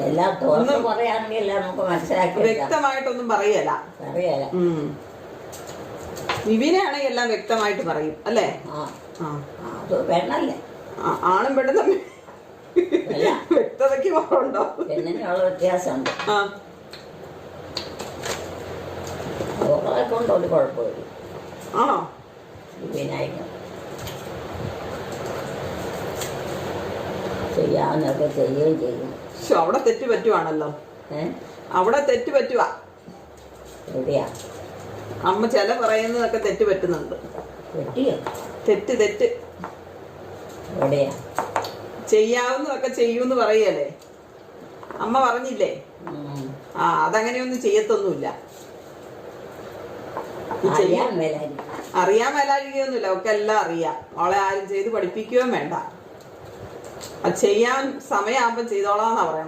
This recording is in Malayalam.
എല്ലാം തുറന്ന് പറയാണെങ്കിൽ എല്ലാം നമുക്ക് മനസ്സിലാക്കി വ്യക്തമായിട്ടൊന്നും പറയല. അറിയാല. വിവീനാണെങ്കിൽ എല്ലാം വ്യക്തമായിട്ട് പറയും അല്ലേ? അത് പെണ്ണല്ലേ? ആണും പെണ്ണും തമ്മിൽ വ്യക്തതയ്ക്ക് കുറവുണ്ടോ? പെണ്ണിനുള്ള വ്യത്യാസമുണ്ട്. അവളെ കൊണ്ട് ഒരു കുഴപ്പമില്ല. ആണോ? വിവീനായിട്ട് ചെയ്യാവുന്നൊക്കെ ചെയ്യുകയും ചെയ്യും. അവിടെ തെറ്റ് പറ്റുവാണല്ലോ. അവിടെ തെറ്റ് പറ്റുവാ. എവിടെയാ അമ്മ ചില പറയുന്നതൊക്കെ തെറ്റ് പറ്റുന്നുണ്ട്. തെറ്റ് തെറ്റ് എവിടെയാ? ചെയ്യാവുന്നതൊക്കെ ചെയ്യൂന്ന് പറയല്ലേ അമ്മ പറഞ്ഞില്ലേ? അതങ്ങനെയൊന്നും ചെയ്യത്തൊന്നുമില്ല. അറിയാൻ മേലാഴികയൊന്നുമില്ല. അവൾക്ക് എല്ലാം അറിയാം. അവളെ ആരും ചെയ്ത് പഠിപ്പിക്കുകയും വേണ്ട. അത് ചെയ്യാൻ സമയമാകുമ്പോൾ ചെയ്തോളാന്നാ പറയണം.